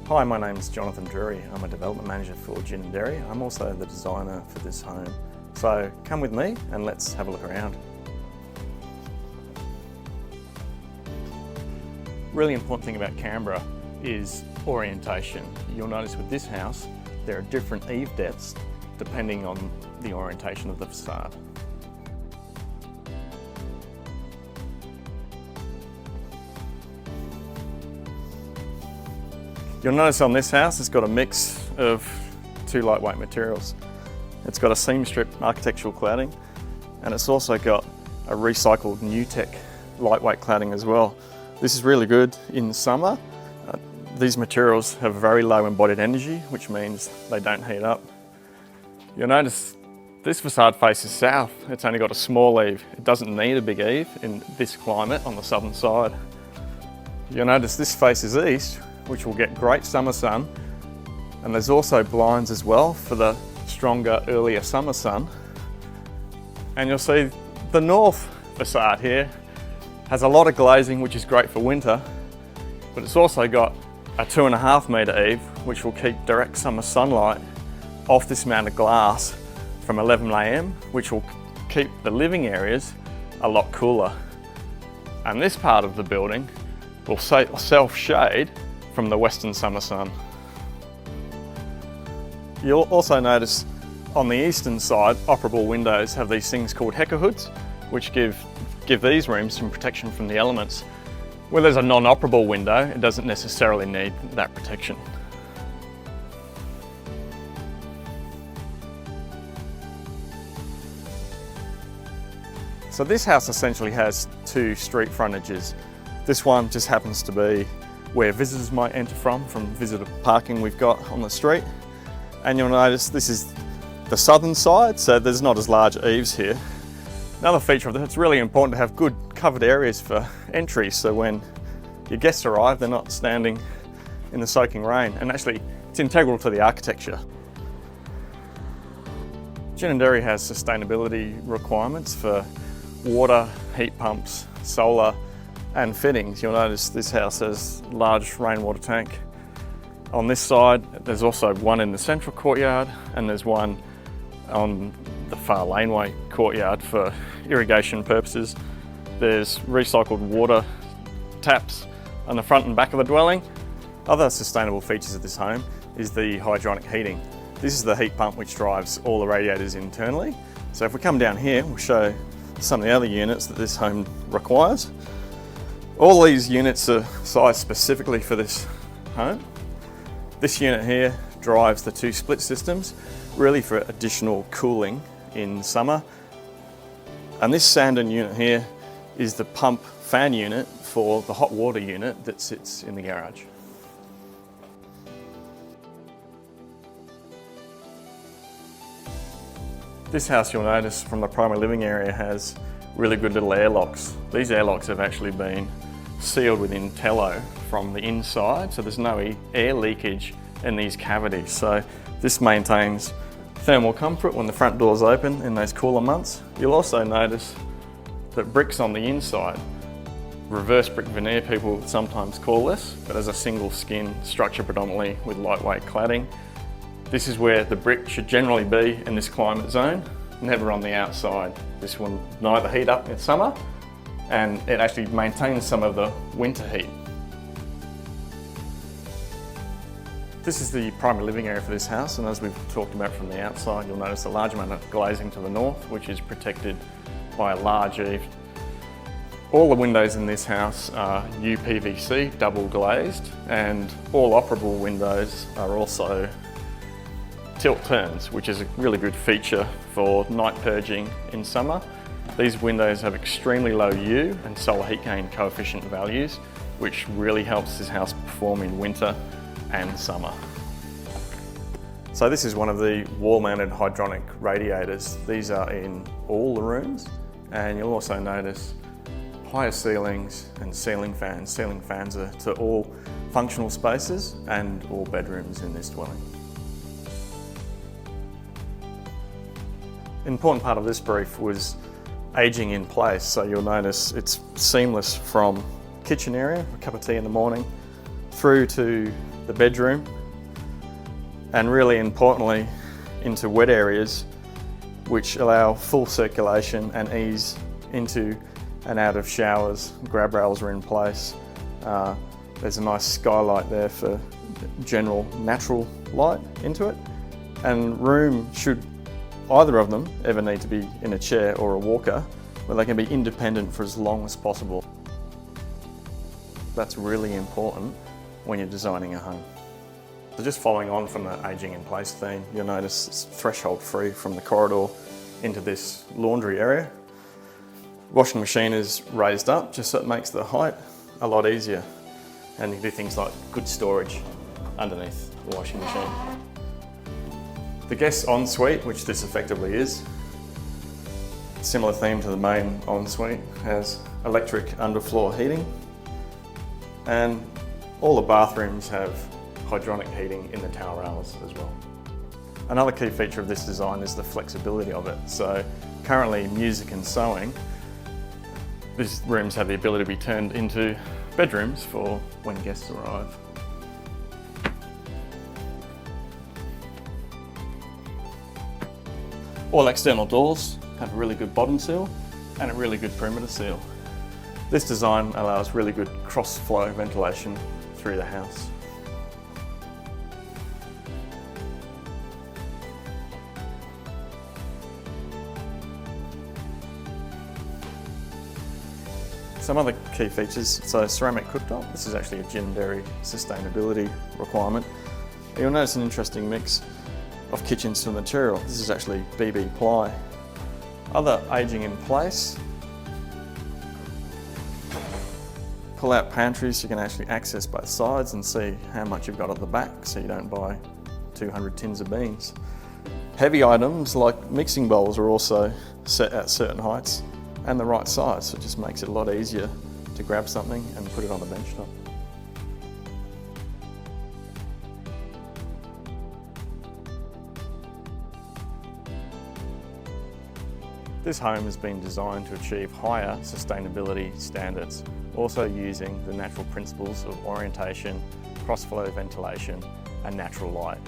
Hi, my name is Jonathan Drury. I'm a development manager for Gin and Dairy. I'm also the designer for this home. So come with me and let's have a look around. Really important thing about Canberra is orientation. You'll notice with this house, there are different eave depths depending on the orientation of the facade. You'll notice on this house it's got a mix of two lightweight materials. It's got a seam strip architectural cladding, and it's also got a recycled Newtec lightweight cladding as well. This is really good in summer. These materials have very low embodied energy, which means they don't heat up. You'll notice this facade faces south. It's only got a small eave. It doesn't need a big eave in this climate on the southern side. You'll notice this faces east, which will get great summer sun, and there's also blinds as well for the stronger, earlier summer sun. And you'll see the north facade here has a lot of glazing, which is great for winter, but it's also got a 2.5 metre eave, which will keep direct summer sunlight off this amount of glass from 11 AM, which will keep the living areas a lot cooler. And this part of the building will self-shade from the western summer sun. You'll also notice on the eastern side, operable windows have these things called hecker hoods, which give these rooms some protection from the elements. Where there's a non-operable window, it doesn't necessarily need that protection. So this house essentially has two street frontages. This one just happens to be where visitors might enter from visitor parking we've got on the street. And you'll notice this is the southern side, so there's not as large eaves here. Another feature of this, it's really important to have good covered areas for entry, so when your guests arrive, they're not standing in the soaking rain. And actually, it's integral to the architecture. Gin and Dairy has sustainability requirements for water, heat pumps, solar, and fittings. You'll notice this house has a large rainwater tank. On this side, there's also one in the central courtyard, and there's one on the far laneway courtyard for irrigation purposes. There's recycled water taps on the front and back of the dwelling. Other sustainable features of this home is the hydronic heating. This is the heat pump which drives all the radiators internally. So if we come down here, we'll show some of the other units that this home requires. All these units are sized specifically for this home. This unit here drives the two split systems, really for additional cooling in summer. And this Sandon unit here is the pump fan unit for the hot water unit that sits in the garage. This house, you'll notice from the primary living area, has really good little airlocks. These airlocks have actually been sealed with Intello from the inside, so there's no air leakage in these cavities. So this maintains thermal comfort when the front door's open in those cooler months. You'll also notice that bricks on the inside, reverse brick veneer people sometimes call this, but as a single skin structure predominantly with lightweight cladding. This is where the brick should generally be in this climate zone, never on the outside. This will neither heat up in summer, and it actually maintains some of the winter heat. This is the primary living area for this house, and as we've talked about from the outside, you'll notice a large amount of glazing to the north, which is protected by a large eave. All the windows in this house are UPVC, double glazed, and all operable windows are also tilt turns, which is a really good feature for night purging in summer. These windows have extremely low U and solar heat gain coefficient values, which really helps this house perform in winter and summer. So this is one of the wall-mounted hydronic radiators. These are in all the rooms, and you'll also notice higher ceilings and ceiling fans. Ceiling fans are to all functional spaces and all bedrooms in this dwelling. An important part of this brief was aging in place. So you'll notice it's seamless from kitchen area, a cup of tea in the morning, through to the bedroom, and really importantly into wet areas which allow full circulation and ease into and out of showers. Grab rails are in place. There's a nice skylight there for general natural light into it, and room, should either of them ever need to be in a chair or a walker, where they can be independent for as long as possible. That's really important when you're designing a home. So just following on from the ageing in place theme, you'll notice it's threshold free from the corridor into this laundry area. Washing machine is raised up just so it makes the height a lot easier, and you can do things like good storage underneath the washing machine. The guest ensuite, which this effectively is, similar theme to the main ensuite, has electric underfloor heating, and all the bathrooms have hydronic heating in the towel rails as well. Another key feature of this design is the flexibility of it. So currently music and sewing, these rooms have the ability to be turned into bedrooms for when guests arrive. All external doors have a really good bottom seal and a really good perimeter seal. This design allows really good cross-flow ventilation through the house. Some other key features, so ceramic cooktop. This is actually a gin dairy sustainability requirement. You'll notice an interesting mix of kitchen steel material. This is actually BB ply. Other ageing in place. Pull out pantries, you can actually access both sides and see how much you've got at the back, so you don't buy 200 tins of beans. Heavy items like mixing bowls are also set at certain heights and the right size, so it just makes it a lot easier to grab something and put it on the bench top. This home has been designed to achieve higher sustainability standards, also using the natural principles of orientation, cross-flow ventilation and natural light.